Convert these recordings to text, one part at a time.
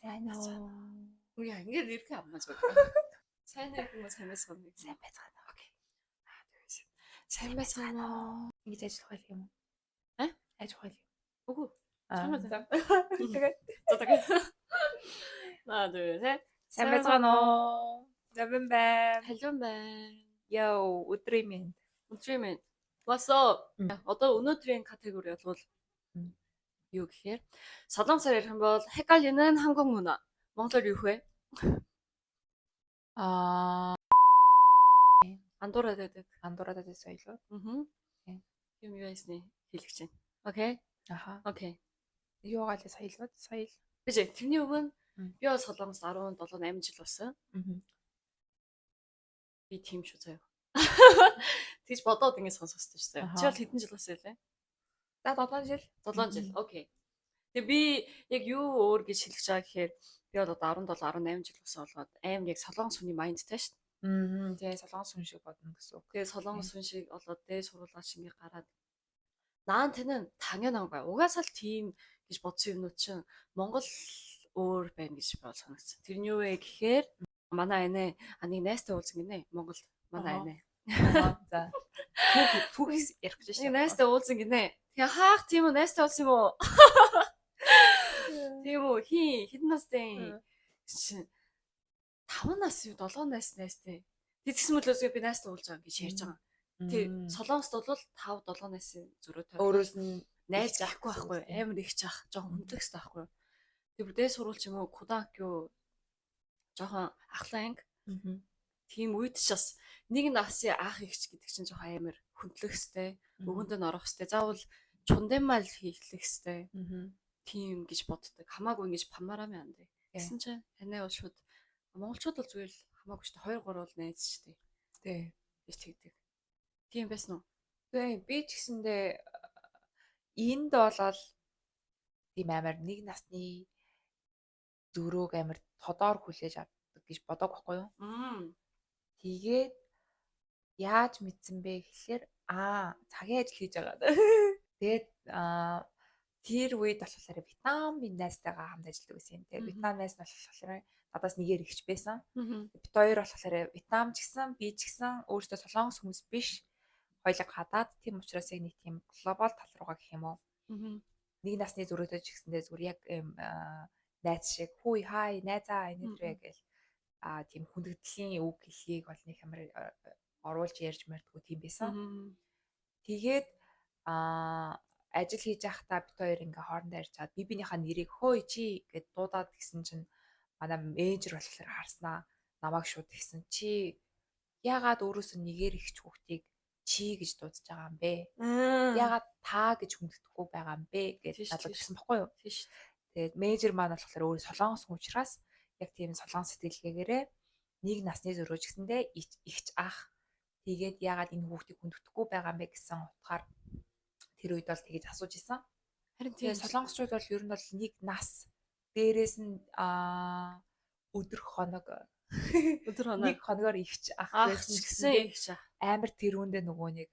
сайн уу? Үгүй ингээд ирэхээ аммаж байна. Сайн уу сайн байсан уу? Сайн байцгаана. Окей. Сайн байсан уу? Ингэж ажиллах юм уу? Ажиллах юм. Үгүй. Тэгээд Наа дэ. сайн байцгаана уу? Завэн байна. Халуун байна. Йоо, өдрийн минь. Өдрийн. What's up? Одоо өнөөдрийн категори бол юу гэхээр солонгосоор ярих юм бол 헷갈리는 한국 문화. Монголоор юу вэ? Андуураад байдаг. Андуураад байдаг соёл уу? Юм юу ясны хэлэгч байна. Окей? Аха. Окей. Юугаал соёл. Бэж тэрний өмнө би бол солонгост 17 8 жил болсон. Би тийм шүү заяа. Тэгж бодоод ингэ сонсохсон шүү заяа. Чи бол хэдэн жил болсон юм бэ? За 7 жил. 7 жил. Окей. Тэгээ би яг юу өөр гэж хэлэх чагаа гэхээр би бол одоо 17 18 жил болсон болгоод аим яг солонгос хүний майндтай шүү дээ. Тэгээ солонгос хүн шиг бодно гэсэн үг. Тэгээ солонгос хүн шиг болоод дээд сургуулаа шингээ гараад 나한테는 당연한 거야. угаасаа л тийм гэж бодсон юмнууд чинь Монгол өөр байна гэж би санагдсан. Тэр нь юу вэ гэхээр манай анаа нэг найстай уулзсан гинэ Монголд манай анаа. За. Түүхээс ярих гэж байна. Найстай уулзсан гинэ. Тэгээ хаах тийм үү найстай уулзсан юм уу? Тийм үү хэдэн настай? 5 нас юу 7 нас найстай. Тэгсэн мөлөөсөө би найстай уулзж байгаа гэж ярьж байгаа. Тэг солонгост бол 5 7 насын зөрөөтэй. Өөрөөс нь найз авахгүй байхгүй амар их чах жоохон хүндэхстэй байхгүй. Тэг бүрдээ сурвал ч юм уу куданкё жоохон ахланг. Тийм үед ч бас нэг насын ах ихч гэдэг чинь жоохон амар хүндлэхстэй, өгөнд нь орох хэвстэй. Заавал чундемал хийх хэвстэй. Тийм гэж боддог. Хамаагүй ингэж памарами андэ. Гэсэн чинь танай бол шууд монголчууд бол зүгээр л хамаагүй шүү дээ. 2 3 бол найз шүү дээ. Тий. Биш тэгдэг. Тийм байсан уу? Тэгээ би ч гэсэндээ энд болол тийм амар нэг насны зөрөөг амар тодоор хүлээж авдаг гэж бодог байхгүй юу? Тэгээд яаж мэдсэн бэ гэхээр цагийн ажил хийж байгаа. Тэгээд тэр үед болохоор Вьетнамын найзтайгаа хамт ажилладаг байсан. Тэгээд Вьетнам найз нь болохоор надаас нэгээр ихч байсан. Бид хоёр болохоор Вьетнам ч гэсэн би ч гэсэн өөрсдөө солонгос хүмүүс биш. Хоёлог хадаад тийм учраас яг нэг тийм глобал тал руугаа гэх юм уу. Нэг насны зөрөөтэй ч гэсэндээ зүгээр яг найз шиг хүй хай найзаа энэ төрөө гэл тийм хүндэтгэлийн үг хэлхийг бол нэг амар оруулж ярьж мэрдгүү тийм байсан. Тэгээд ажил хийж байхдаа бид хоёр ингээ хоорондоо ярьж чад бибинийхээ нэрийг хөөе чи гэд дуудаад гисэн чинь манай менежер болохоор харснаа намайг шууд гисэн чи яагаад өөрөөсөө нэгээр ихч хүүхдийг чи гэж дуудаж байгаа юм бэ? Ягаад та гэж хүндэтгэхгүй байгаа юм бэ гэж надад хэлсэн баггүй юу? Тийм шүү. Тэгээд менежер маань болохоор өөрөө солонгос хүн учраас яг тийм солонгос сэтгэлгээгээрээ нэг насны зөрөөж гэсэндээ ихч ах тэгээд ягаад энэ хүүхдийг хүндэтгэхгүй байгаа юм бэ гэсэн утгаар тэр үед бол тэгэж асууж исэн. Харин тийм солонгосчууд бол ер нь бол нэг нас дээрээс нь өдөр хоног нэг хоногоор ихч ах байсан гэсэн ихч ах амар тэрүүндээ нөгөө нэг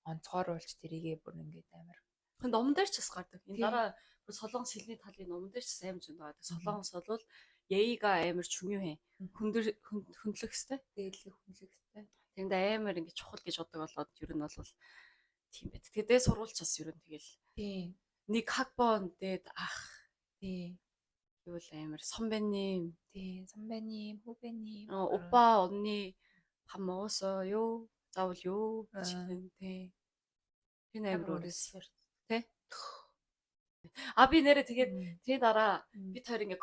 онцгойруулж тэрийгээ бүр ингээд амар номон дээр ч бас гардаг. Энэ дараа солонгос хэлний талын номон дээр ч амар зүйн байгаа. Солонгос бол яйга амар чүмээ хүндлэхстэй. Дээдлэг хүндлэхстэй. Тэнд амар ингээд чухал гэж бодог болоод ер нь бол тийм байт. Тэгээд сурвалж бас ер нь тэгэл. Тийм. Нэг хагбон дээд ах. Тийм. Юу л амар 선배님. Тийм, 선배님, 후배님. 오빠, 언니 밥 먹었어요? 자울 요. 네. 비 амар өөрөөс. Тэ? Би нэрээ тэгээд тэр дараа би тэр ингээ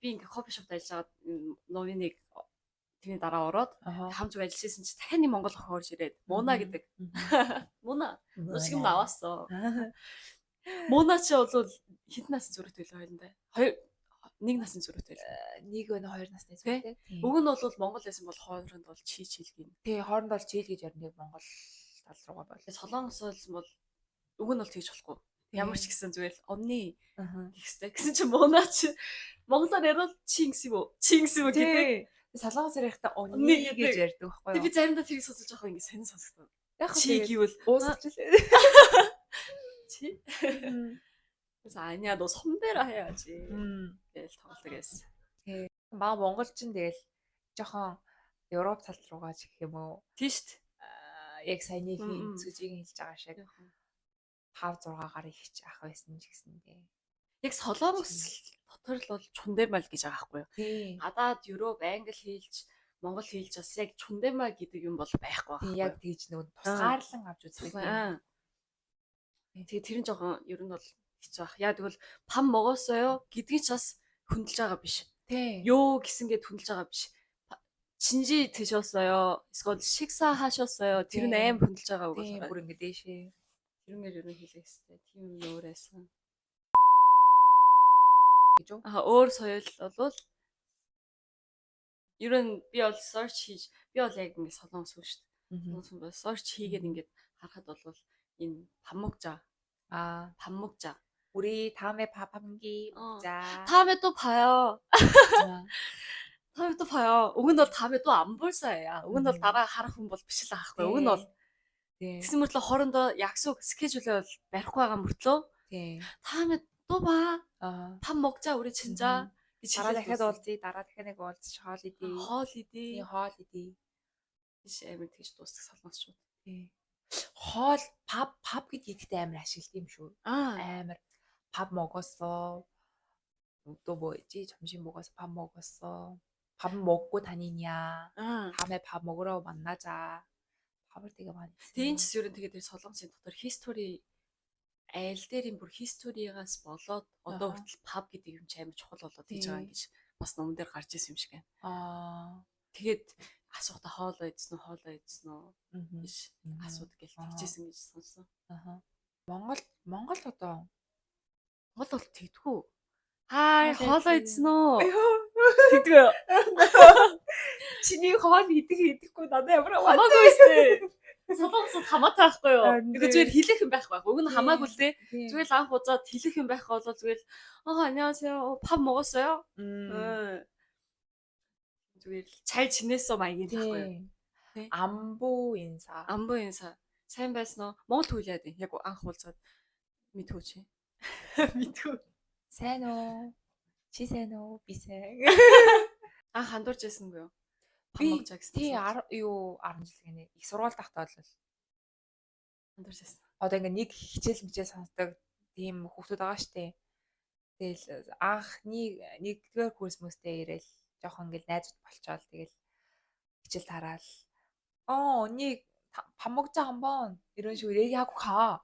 би ингээ кофе шопт ажиллаж байгаа новиныг тэрний дараа ороод хамт зүг ажиллаж байсан чи дахин нэг монгол охин орж ирээд Муна гэдэг. Муна. 지금 나왔어. Муна чи бол хэдэн насны зөрүүтэй л хоёлаа. Нэг насны зөрүүтэй. Нэг өнө 2 насны зөрүүтэй. Уг нь бол Монгол байсан бол хооронд бол чийлгэн. Тий, хооронд бол чийл гэж ярина Монгол тал руугаа бол. Солонгос бол уг нь бол тэгж болохгүй. Ямар ч гэсэн зүгээр л онны гэхстэй. Гэсэн чинь Муна чи монголоор ярил чи ингэсэн юм уу? Чи ингэсэн үү гэдэг. Солонгос ярихдаа онны гэж ярьдаг байхгүй юу? Тэг би заримдаа тэрийг сонсож байгаа ингээ сонин сонсдог. Яг чи гэвэл уусч л. Чи? 그래서 아니야 너 선배라 해야지. Тэгэл тоглодог байсан. Маа монголчин тэгэл жоохон Европ тал руугаа ч гэх юм уу. Тийш. Яг саяныхийн цөжийг хэлж байгаа шиг үү. 5 6 гарыг хич ах байсан ч гэсэндээ. Яг солонгос дотор л бол чундемал гэж байгаа байхгүй юу? Тийм. Гадаад Европ, Англи хэлж, Монгол хэлж бас яг чундемал гэдэг юм бол байхгүй Тийм байхгүй яг юу? тэгж нөгөө тусгаарлан авч үздэг. Тэгээ тэр нь жоохон ер нь бол хэцүү байх. Яа тэгвэл пам могоосоо гэдгийг ч бас хөндлөж байгаа биш. Тийм. Ёо гэсэнгээд хөндлөж байгаа биш. Чинжи тэшоосоо эсвэл шигса хаашаасоо тэр нь аим хөндлөж байгаа үг Тийм байна. бүр ингэ дээшээ. Тэрнгээр ер нь хэлэх хэрэгтэй. Тийм юм өөрөөсөн. Гэж үү? Өөр соёл бол ер нь би бол search хийж би бол яг ингэ солонгос шүү дээ. Солонгос бол search хийгээд ингээд харахад бол энэ памукжа памукжа 우리 다음에 밥 한 끼 먹자. 다음에 또 봐요. 다음에 또 봐요. уг нь бол 다음에 또 안 볼 사이야. уг нь бол дараа харах хүн бол биш л аахгүй. уг нь бол тэгсэн мөртлөө хоорондоо 약속 스케줄을 барихгүй байгаа мөртлөө 다음에 또 봐. 밥 먹자 우리 진짜. дараа дахиад уулзъя. Дараа дахиад нэг уулзч хоолиди. хоолиди. Биш амар тэгж дуустах солонгосчууд. хоол 밥 гэдэгтэй амар ашиглав юм шүү. амар 밥 먹었어. 또 뭐 있지? 점심 먹어서 밥 먹었어. 밥 먹고 다니냐. 다음에 밥 먹으러 만나자. 밥을 되게 많이 했어요. 대인치 ерөн тэгээд тэр солонгосын дотор history айл дээр юм бүр history-гаас болоод одоо хүртэл pub гэдэг юм чи амар чухал болоод хийж байгаа гэж бас номон дээр гарч ирсэн юм шиг байна. Тэгээд асуухдаа хоолоо идсэн үү гэж асууд гэл тэгжсэн гэж сонссон. Монгол одоо Монгол бол тэгдэггүй. Хай хоолоо идсэн үү? тэгдэг. Чиний хоол идэхгүй надад ямар хамаагүй өстэй. Солонгосод хамаатай байхгүй юу? Ингээ зүгээр хэлэх юм байх байх. Уг нь хамаагүй л дээ. Зүгээр анх удаад хэлэх юм байх бол зүгээр 안녕하세요. 밥 먹었어요? зүгээр 잘 지냈어 маягийн байхгүй юу? 안부 인사. 안부 인사. сайн байсан уу? Монгол хэлээд байна. Яг анх уулзаад мэдгүй чи. мэдгүй. сайн уу? Чи сайн уу? Би сайн. Анх хандуурч байсангүй юу? Би тий 10 жил гинэ их сургууль тахтаа бол хандуурч байсан. Одоо ингээ нэг хичээл сонсдог тийм хүүхдүүд байгаа штэ. Тэгэл анхны нэгдүгээр курс мөстэй ирээл жоохон ингээл найзууд болчоод тэгэл хичээл тараал. 언니 밥 먹자 한번 이런 식으로 얘기하고 가.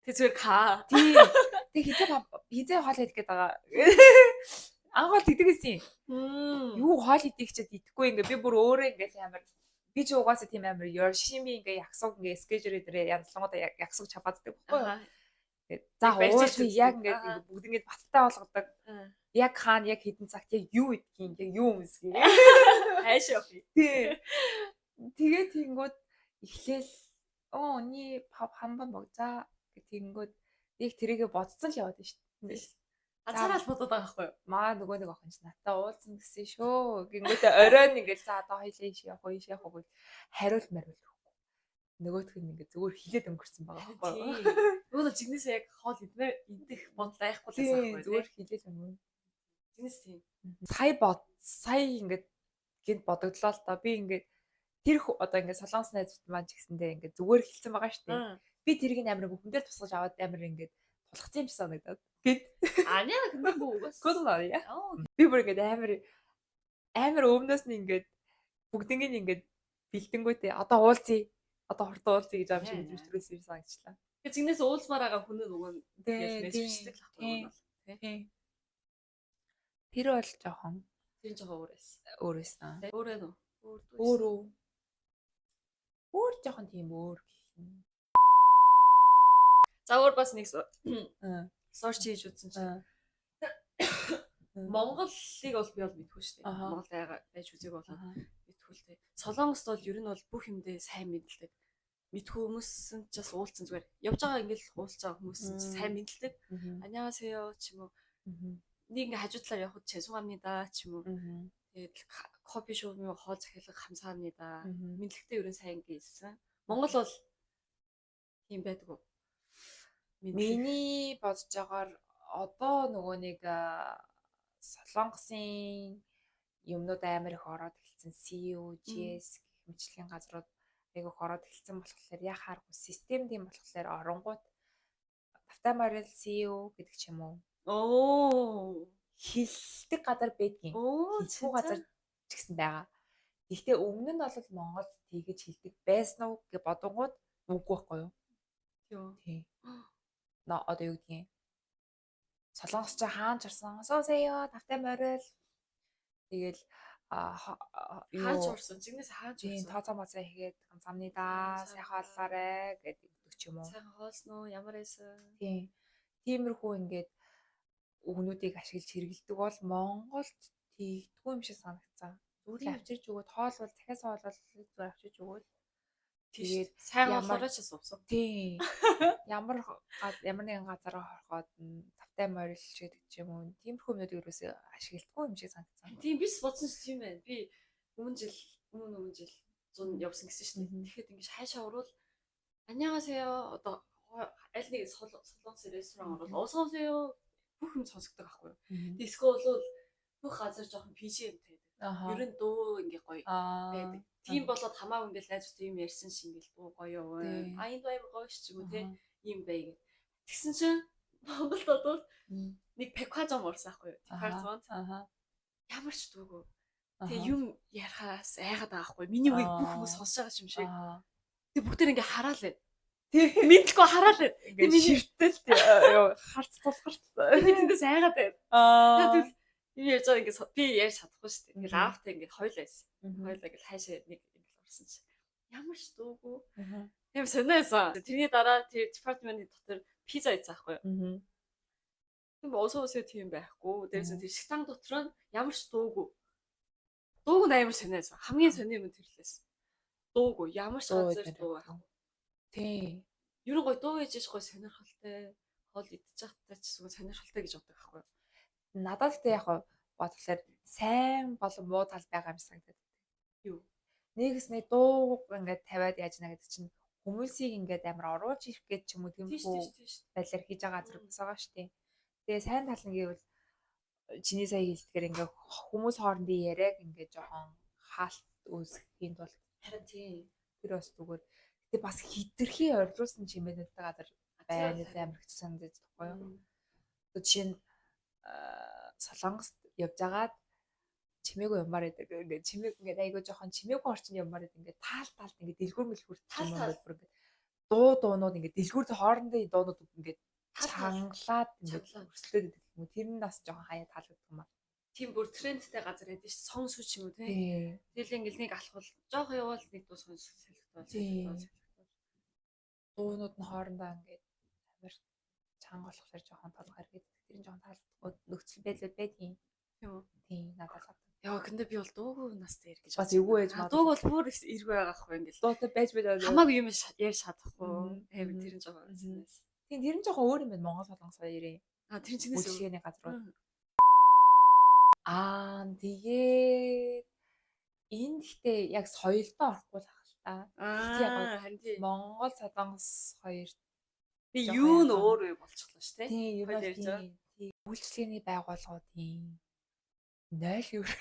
Тэг зүгээр 가. Тэг хизээ хоол идэх гээд байгаа. Анхаал тэгдэгсэн юм. Юу хоол идэх чад идэхгүй ингээ би бүр өөрөө ингээ амар би ч угаасаа тийм амар 열심히 ингээ 약속 ингээ 스케줄들에 янзлангуудаа 약속 잡아даг байхгүй юу? За уулзъя яг ингээ бүгд ингээ баттай болгодог. Яг хаана яг хэдэн цагт яг юу идэх яг юу өмсгий. Хайш явах. Тэгээ тэнгүүд эхлээл 언니 밥 한번 먹자 гэх тэнгүүд яг тэрийгэ бодсон л яваад байна шүү дээ. Цаараас бодоод байгаа байхгүй юу? Маа нөгөө нэг охин ч надтай уулзсан гэсэн шүү. Гингүүтээ оройн ингээл за одоо хоёлаа иш явах уу гэж хариулт өгөхгүй. Нөгөөх нь ингээ зүгээр хилээд өнгөрсөн байгаа байхгүй юу? Нөгөө жигнэсээ яг хоол идэх бодол айхгүй л байсан байхгүй юу? Зүгээр хилээд өнгөрсөн. Жигнэс тийм. Сая ингээд гинт бодогдлоо л та би ингээд тэр одоо ингээд солонгос найзууд маань ч гэсэндээ ингээд зүгээр хэлсэн байгаа шүү дээ. Би тэрийг амар хүн дээр тусгаж аваад амар ингээд тулгцсан юм шиг санагдаад. Гэт. 아니야 근데 뭐 그건 아니야? Би бүр ингээд амар өвнөөс нь ингээд бүгднийг ингээд бэлдэнгүүтээ одоо уулзъя. Одоо хурдан уулзъя гэж аим шиг мэдрэмжлээс юм санагчлаа. Тэгээ зигнээс уулзмаар байгаа хүн нөгөө мессежтэй л ахгүй юм бол. Тэр бол жоохон тэр жоохон өөрөөсөн. Өөрөө нөө. Өөр жоохон тийм өөр гэх юм. За өөр бас нэг сорч хийж үзсэн чинь Монголыг бол би бол мэдгүй шүү дээ. Монгол байж үзег болоод мэдгүй л дээ. Солонгост бол ер нь бол бүх юмдээ сайн мэддэг. Мэдгүй хүмүүс нь ч бас уулзсан зүгээр. Явж байгаа ингээл уулзж байгаа хүмүүс нь сайн мэддэг. 안녕하세요 ч юм уу. Нэг ингээ хажуу талаар явахд 죄송합니다 ч юм уу. Тэгээд кофе шоуны хоол захиалга 감사합니다. Мэдлэгтэй ерөн сайн гээсэн. Монгол бол тийм байдаг уу? Миний бодож байгаагаар одоо нөгөө нэг Солонгосын юмнууд амар их ороод эхэлсэн. CU, GS гэх мэтчлийн газрууд айгүйх ороод эхэлсэн болохоор яхааргүй систем тийм болохоор оронгууд тавтай морил CU гэдэг ч юм уу. Оо. Хилдэг газар байдгийн. Хилгүй газар ч гэсэн байгаа. Гэхдээ өмнө нь бол Монголд тэгэж хилдэг байсан уу гэж бодонгууд үгүй байхгүй юу? Тийм. Одоо юу гэдгийг Солонгос ч хаан чарсан. Соосеё тавтай морил. Тэгэл хаач орсон. Жигнэс хаач тийм орсон. тооцоо моцоо хийгээд замны да сайхан боллоорой гэдэг ч юм уу. Сайхан хоолсон уу? Ямар эсэн? Тийм. Тиймэрхүү ингээд өгнүүдийг ашиглаж хэрэгэлдэг бол Монголд тийгдгүй юм шиг санагдсан. Зүгээр авчирч өгөөд хоол бол дахиад хоол бол зүгээр авчирч өгөөд тэгээд сайн болохоор ч сувсан. Тийм. Ямар нэгэн газар хорхоод тавтай морил гэдэг ч юм уу. Тиймэрхүү юмнууд ерөөсөө ашигладаггүй юм шиг санагдсан. Тийм бис бодсон ч тийм байна. Би өмнө жил 100 явсан гэсэн шүү дээ. Тэгэхэд ингэж хайшаа урвал 안녕하세요. Одоо аль нэг солонгос ресторан орвол 어서오세요. бүх юм сонсогддог байхгүй юу. Диско бол бүх газар жоохон PG-тэй. Ер нь дуу ингээ гоё байдаг. Тийм болоод хамаагүй ингээл найзууд юм ярьсан шиг ингээл дуу гоё юу. Энд баяр гоё ч юм уу те. Ийм бай гэх. Тэгсэн чинь Монголд одоо нэг 백화점 орсон байхгүй юу. Department. Ямар ч дуугүй. Тэгээ юм ярихаас айгаад байгаа байхгүй юу. Миний үгийг бүх хүмүүс сонсож байгаа юм шиг. Тэгээ бүгдээр ингээ хараал байна. Мэдлгүй хараал байна. Ингээ ширтэл харц тулгарч. Би тэндээс айгаад байна. Тэгвэл юм ярьж байгаа ингээ би ярьж чадахгүй шүү дээ. Ингээ лавтай ингээ хойлоо байсан. Хойлоо ингээл хайшаа нэг ингээл орсон чи. Ямар ч дуугүй. Тийм сонирхсан. Тэрний дараа тэр департаментын дотор пизза ийцсэн байхгүй юу? Тийм уусаа тийм байхгүй. Дээрээс тэр шигтан дотор нь ямар ч дуугүй. Дууг нь амар сонирхсан. Хамгийн сонир юм тэрлээс. Дуугүй. Ямар ч газар дуу байхгүй. Тийм. Ер нь гоё дуу ээж гоё сонирхолтой. Хоол идчих чадтай ч зүгээр сонирхолтой гэж боддог байхгүй юу? Надад тэ яг бодлоор сайн болон муу тал байгаа юм санагдаад. Юу? Нэгэсний дуу ингээд тавиад яаж нэ гэдэг чинь хүмүүсийг ингээд амар оруулж ирэх гэж ч юм уу тиймэрхүү байлаар хийж байгаа зэрэг бас байгаа шүү дээ. Тэгээ сайн тал нь гэвэл чиний сая хэлдгээр ингээд хүмүүс хоорондын яриаг ингээд жоохон хаалт үүсгэхийн тулд харин тийм тэр бас зүгээр. Тэгээ бас хитрхи орилуулсан чимээнүүдтэй газар байна амар хэцүү санагдаж байгаа байхгүй юу? Жишээ нь Солонгост явж агаад чимээгүй юмар гэдэг ингээд чимээг ингээд айгуу жоохон чимээгүй орчин юмар гэдэг ингээд таалт ингээд дэлгүүр мэлгүүр юм бүр ингээд дуунууд ингээд дэлгүүртэй хоорондын дуунууд ингээд чангалаад ингээд өрсөлдөд гэдэг юм уу тэр нь бас жоохон хаяа таалагддаг юм аа. Тийм бүр трендтэй газар байдаг ш сон сүч юм уу те. Тэгэл ингээд нэг алхвал жоохон явал нэг дуу сон солигдоод дуунууд нь хоорондоо ингээд амар чанга болохоор жоохон толгойр гэдэг тэр нь жоохон таалагдахгүй нөхцөл байдал байдгийн. Тийм надад л. Яа 근데 би бол дуугүй настай ирэх гэж бас эвгүй ээж маа. Дууг бол бүр эргүй байгаа хгүй ингээл. Дуутай байж хамаагүй юм ярьж чадахгүй. Тэр нь жоохон. Тийм тэр нь жоохон өөр юм байна Монгол солонгос хоёрын. Тэр нь чинээс үйлчлэгээний газрууд. Тэгээд энэ гэхдээ яг соёлдоо орохгүй л ах л та. Монгол солонгос хоёр би юу н өөр вэ болчихлоо шүү дээ. Тийм ер нь тийм үйлчлэгээний байгууллагуудын 0 евро.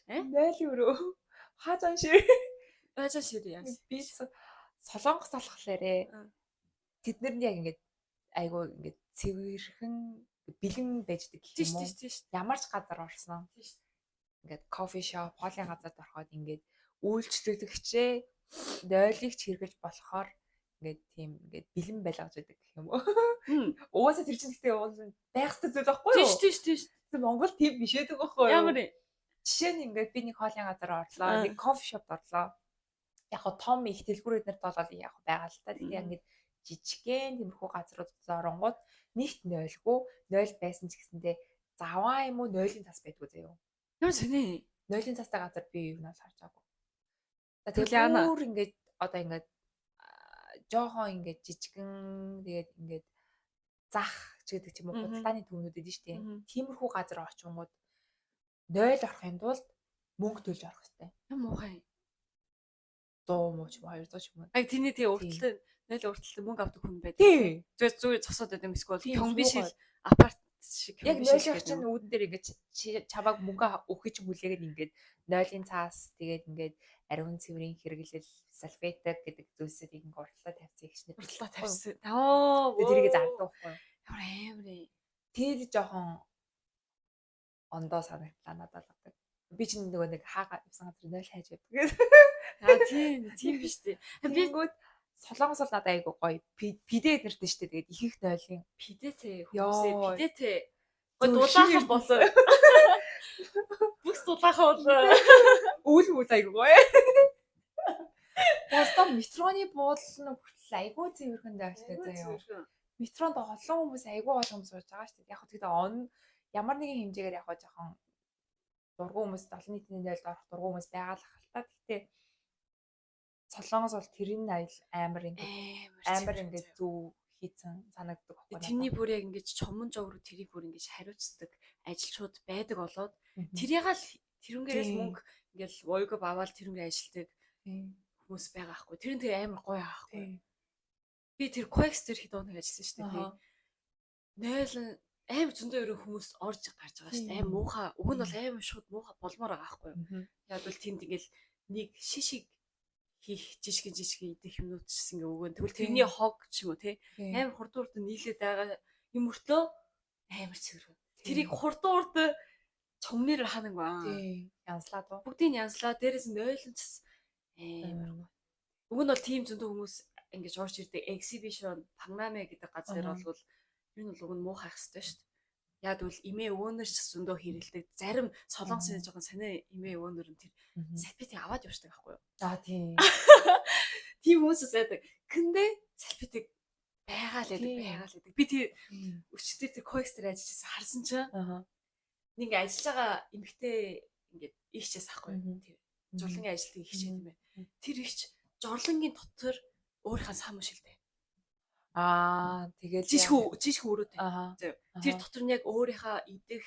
0 евро. Хаажан шир яа. Би солонгос болохоор тэднэр нь яг ингээд айгу ингээд цэвэрхэн бэлэн байждаг гэх юм уу. Ямар ч газар орсон. Ингээд кофе шоп, хоолын газарт ороход ингээд үйлчлүүлэгчээ 0-ыг ч хэрэгэж болохоор ингээд тийм ингээд бэлэн байлгаж байдаг гэх юм уу. Угаасаа тэр чинь гэхдээ байх ёстой зүйл байхгүй юу? Тийм. Монгол тийм биш байдаг байхгүй юу? Ямар юм? Жишээ нь ингээд би нэг хоолын газар орлоо, нэг кофе шопт орлоо. Яг го том их дэлгүүрүүд нарт болол яг байгаа л та. Тэгээд ингээд жижигхэн тиймэрхүү газрууд оронгууд нэгт 0гүй 0 байсан ч гэсэндээ заваа юм уу 0-ын цас байдгүй заяа. Ямар сони 0-ын цастай газар би юу наас харж байгаагүй. Тэгээд өөр ингээд одоо ингээд жоохон ингээд жижигхэн тэгээд ингээд зах ч гэдэг ч юм уу худалдааны төвнүүд эдэн штэ. Тиймэрхүү газар очингууд 0 орохын тулд мөнгө төлж орох хэрэгтэй. Юм уухай. 100 муу ч юм 200 ч юм. Тэний тэгээ урталтай 0 урталтай мөнгө авдаг хүн байдаг. Тийм. Зүгээр зогсоод байдаг юм эсвэл том биш апарт шиг Яг commission нойлох гэдэг чинь юм. үүдэн дээр ингээд чамайг мөнгө өгөх чинь хүлээгээд ингээд нойлын цаас тэгээд ингээд ариун цэврийн хэрэглэл салфетик гэдэг зүйлсийг ингээд уртлаа тавьсан их шинэ. Уртлаа тавьсан. Аа. Тэгээд тэрийг зардаг байхгүй юу? Ямар амар ээ. Тэр жоохон ондоо санагдлаа надад л. Би чинь нөгөө нэг хаага явсан газар нойл хайж байдаг. Аа тийм биш үү. Би Тэнгүүд солонгос бол надад айгу гоё. Пидэ нэртэй штэ тэгээд их нойлын. пидэтэ Ёо. хүмүүсээ пидэтэ. Зөв Дулаахан шигээр болоо. Бүс дулаахан болоо. Үл мүл айгу гоё. Бостон метроны буудлын хүртэл айгу цэвэрхэн нойлтой заяа. Метронд олон хүмүүс айгу олон хүмүүс сууж байгаа штэ. Яг хөө тэгээд ямар нэгэн хэмжээгээр яг жоохон дургуун хүмүүс олон нийтийн нойлд орох дургуун хүмүүс байгаа л ахaltaа. Гэхдээ Солонгос бол тэрийн амар ингээд зөв хийцэн санагддаг байхгүй. Тэрний бүр яг ингэж чомон жогруу тэрийг бүр ингэж хариуцдаг ажилчууд байдаг болоод тэрийг л тэрнгээрээс мөнгө ингээл войгов аваад тэрнгээр ажилтдаг хүмүүс байгаа байхгүй. Тэр нь тэр амар гоё аахгүй. Би тэр Quex тэр хэд оног ажилласан шүү дээ. Нойл амар зөндөө өрөө хүмүүс орж гарч байгаа шүү дээ. Амар муухай. Уг нь бол амар шууд муухай болмоор байгаа аахгүй. Яг бол тэнд ингээл нэг шишиг хийх жижиг идэх юмнууд ч ингээ өгөн. Тэгвэл тэрний хог ч юм уу те амар хурдуурд нийлээд байгаа юм мөртлөө амар цэвэр. Тэрийг хурдуурд цомнэр ханаг баа. Янслаад уу. Бүгдийг янслаа. Дээрээс нь ойлонцс амар. Уг нь бол тийм зөндөө хүмүүс ингэж орж ирдэг exhibition Панаме гэдэг газар бол ер нь бол уг нь муухай байх хэрэгтэй шүү дээ. Яг тэгвэл имээ өвөнөр ч зөндөө хэрэлдэг. Зарим солонгосын жоохон сонио имээ өвөнөр нь тэр салфетик аваад явчихдаг байхгүй юу? За тийм. Тийм хүмүүсээс байдаг. Гэндээ салфетик байгаа л байдаг. Би тэр өчтөр тэр Quex дээр ажиллажсэн харсан чинь нэг ингээ ажиллаж байгаа эмэгтэй ингээд ихчээс ахгүй тэр журлангийн ажилтны ихч юм байна. Тэр ихч журлангийн дотор өөрийнхөө сам шилдэг. Тэгээд жишг өрөөтэй. Тэр дотор нь яг өөрийнхөө идэх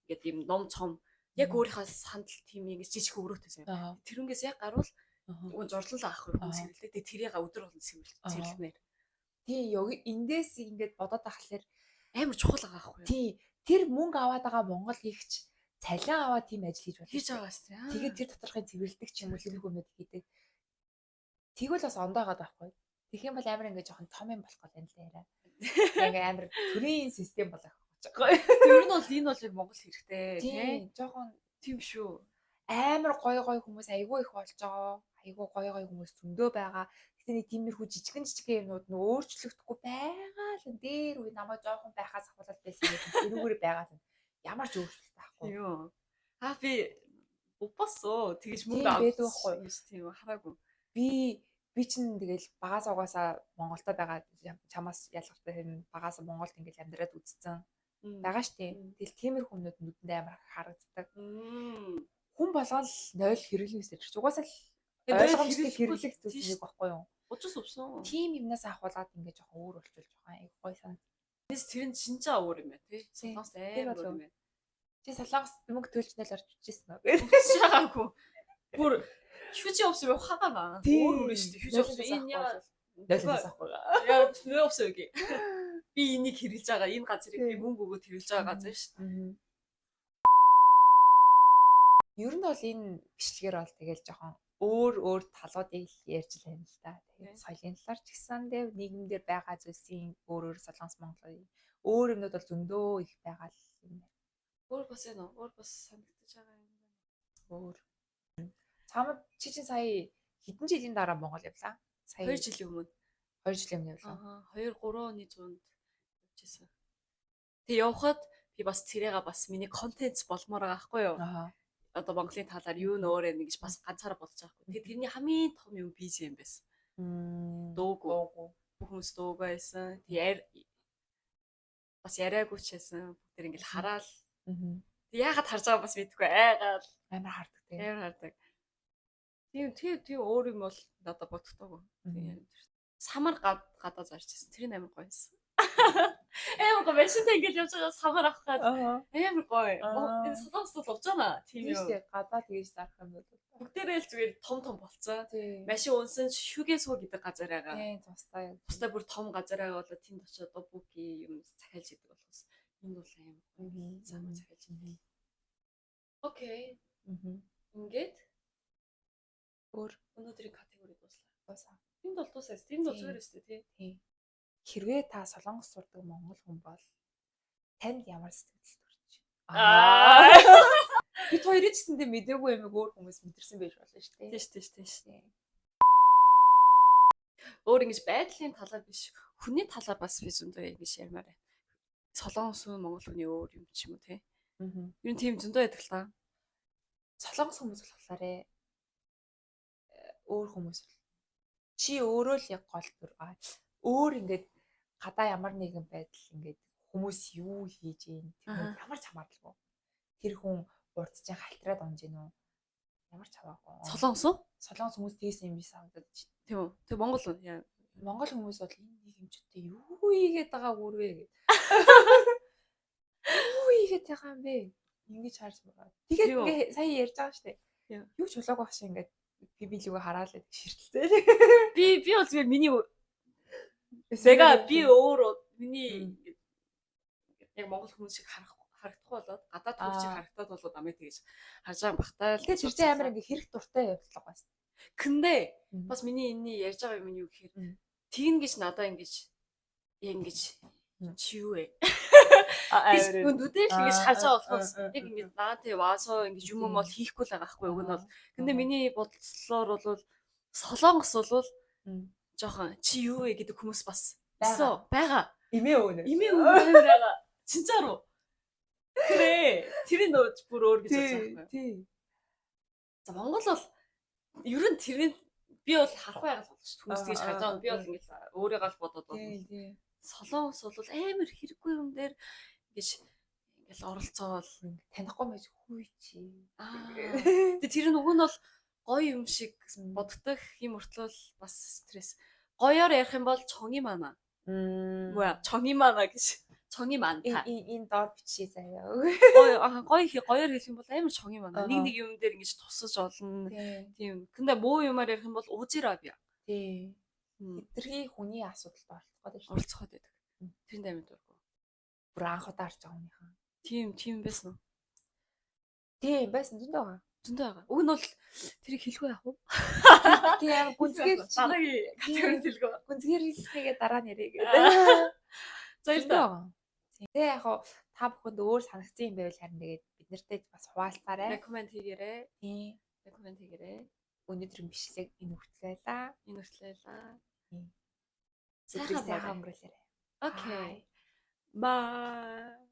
ингээд юм ном цом яг өөрийнхөө сандал тийм ингэж жижиг өрөөтэй заяа. Тэрнгээс яг гарвал уг журлан л авах хүмүүс хэрэлдээ. Тэгээ тэрийг өдөр болгон цэвэрлэмээр. Тийм эндээс ингээд бодоод ахлаар амар чухал байгаа байхгүй юу? Тийм тэр мөнгө аваад байгаа Монгол ихч цалин аваад тийм ажил хийж байгаа шүү дээ. Тэгээд тэр доторхын цэвэрлдэг ч юм уу тэр хүмүүс хийдэг. Тэгвэл бас ондоогоод байхгүй. Тэгэх юм бол амар ингээд жоохон том юм болох гол юм л яриа. Ингээ амар төрийн систем болох гэж байгаа. Тэр нь бол энэ бол яг Монгол хэрэгтэй тийм жоохон тийм шүү. Амар гой хүмүүс айгүй их болж байгаа. Айгүй гой хүмүүс зөндөө байгаа. Гэтэ нэг тиймэрхүү жижигэн юмнууд нь өөрчлөгдөхгүй байгаа л дээр үе намайг жоохон байхаас ахуулаад байсан юм. Тэрүүгээр байгаа л ямар ч өөрчлөлт байхгүй. Юу. Би упасоо тэгж мөнгө авахгүй юм шүү. Тийм хараагүй. Би чинь тэгэл багаас угаасаа Монголдо байгаа чамаас ялгартай юм багаас Монголд ингээл амьдраад үзсэн байгаа штеп. Тэгэл тиймэрхүү хүмүүд нүдэндээ амар харагддаг. Хүн болгоно л нойл хэрэглээс ирж угаасаа л ойлгомжтой хэрэглэх зүйлс нэг байхгүй юу? Учир сувсан. Тим юмнаас ахуулаад ингээ жоохон өөр болчихвол жоохон айгүй гоё санаа. Тэр нь шинжээ өөр юм байна тий. Солонгос амар өөр юм байна. Чи солонгос мөнгө төлчнөл орж үжижсэн үү? Шаагүй. Бүр 휴지 없으면 화가 나. 모르는 시대 휴지 없으면 인야 нойлоос авахгүй. 야, 왜 없어 여기? 이 인이 기르자가 인 가지를 비 문구고 기르자가 가지 шүү дээ. Ер нь бол энэ бичлэгээр бол тэгэл жоохон өөр талуудыг ярьж байна л да. Тэгээд соёлын талаар ч гэсэндээ нийгэмдэр байгаа зүйлсийн өөр Солонгос Монголын өөр юмнууд бол зөндөө их байгаа л юм байна. Өөр бас энэ өөр бас санагдаж байгаа юм байна. Өөр. Чамд чи чинь сая хэдэн жилийн дараа Монгол явлаа? Сая 2 жилийн өмнө. 2 жилийн өмнө явлаа. 2-3 оны зуунд явчихсан. Тэг явхад би бас цэрэга бас миний контент болмоор байгаа байхгүй юу? Одоо Монголын талаар юу нөөрэ нэг гэж бас ганцаараа бодож байгаа байхгүй. Тэгээ тэрний хамгийн том юм BGM байсан. Дуугүй. Бүх хүмүүс дуугүй байсан. Тэгээ бас яриаггүй ч байсан. Бүгд ингээл хараал. Яагаад харж байгаа бас мэдэхгүй айгаал. Амар хардаг тийм. Амар хардаг. Тийм өөр юм бол надад бодохдоо. Самар гадаа зарчсан. Тэр нь амар гоё байсан. Амар гоё машинтай ингээл явж байгаа самар авах гад. Амар гоё. Энэ солонгост болж байна. Тийм юу. Гадаа тэгэж зарах юм бол бүгдээрээ л зүгээр том болцсон. Машин унсан ч 휴게소 гэдэг газар байгаа. Тийм тустай. Тустай бүр том газар байгаа болоо тэнд очиод бууки юм захиалж идэг болохоос. Энэ бол аим. Мгм. Замаа захиж. Мгм. Окей. Мгм. Ингээд Өөр өнөөдрийн категори дуслаа. дуусаа. Тэнд бол дуусаа. Тэнд бол Тийм. зүгээр өстэй тий. Тийм. Хэрвээ та Солонгос сурдаг монгол хүн бол танд ямар сэтгэл төрж Аа. бид хоёрын ч гэсэндээ мэдээгүй юм өөр хүмүүс мэдэрсэн байж болно шүү дээ. Тийш. Тийм. Өөр ингэж байдлын талаар биш. Хүний талаар бас би зөндөө ингэж ярмаар байна. Солонгос хүн монгол хүний өөр юм ч юм уу тий. Мгм. Юу н тийм зөндөө байдаг л та. Солонгос хүмүүс болохоор өөр хүмүүс бол чи өөрөө л яг гол дүр өөр ингээд гадаа ямар нэгэн байдал ингээд хүмүүс юу хийж ийн тэр ямар ч хамаарлахгүй тэр хүн урдчийн халтраад онж гин үү ямар ч хамаагүй солонгос хүмүүс тийсэн юм би санагдаад чинь тийм үү тэг монгол уу монгол хүмүүс бол энэ нийгэмчтэй юу ийгээд байгаа үрвэ гэд юу ийгээд байгаа юм бэ ингэж харж байгаа тэгээд ингээ сая ярьж байгаа штэ юу ч болоогүй байх шиг ингээд би лүгөө хараалаа ширтэлцээ. Би бол зүгээр миний сега би өөрөө миний яг монгол хүмүүс шиг харагдахгүй болоод гадаад хүмүүс шиг харагдаад болоод амээ тэгэж харж байгаа бахтай л тэр чинь амар ингээ хэрэг дуртай явдлага байна. Гэндэ бас миний энэний ярьж байгаа юм юу гэхээр тэгнэ гэж надаа ингэж чи юу вэ? Гэж нүдэл ингэж харж байгаа болохоос яг ингэж наатай ваасоо ингэж юм бол хийхгүй л байгаа байхгүй үг нь бол. 근데 миний бодлоор бол солонгос бол жоохон чи юу вэ гэдэг хүмүүс бас байгаа. Имээ өгнө байгаа. 진짜로. 그래. тэрийн бүр өөр гэж бодож байгаа байхгүй. Тийм. За Монгол бол ер нь тэрийг би бол харах байгаад болж хүмүүс тэгж харж байгаа. Би бол ингэж өөрийгөө л бодоод байна. Тийм. Солонгос бол амар хэрэггүй юм дээр ингээл оролцоол танихгүй байж хүй чи. Тэгээ тэр нь уг нь бол гоё юм шиг боддог юм уртлал бас стресс. Гоёор ярих юм бол чонги мана. 뭐야? чонги мана гэж. чонги 많다. Энэ доор бичиж заяа. гоёор хэлэх юм бол амар чонги мана. Нэг юм дээр ингэж тусаж олно. Тийм. 근데 뭐 юмар ярих юм бол ужирабиа. Тийм. Хитрхи хүний асуудалд оролцоход байдаг. Тэрэнд амьд дургу. Бүр анх удаа харж байгаа хүнийхээ. Тийм байсан уу? Тийм байсан зөндөө байгаа. Уг нь бол тэрийг хэлгүй яах вэ? Тийм гүнзгийр дараагийн категори хэлгүй. Гүнзгийр хэлснээгээ дараа нь ярих гэдэг. Зөндөө. Тэгээ яг та бүхэнд өөр санагдсан юм байвал харин тэгээд бид нартэй бас хуваалцаарай. Рекоменд хийгээрэй. Тийм. Рекоменд хийгээрэй. Өнөөдрийн бичлэг энэ хүртлээлаа. Тийм. Сайхан өнгөрүүлээрэй. Окей. Bye.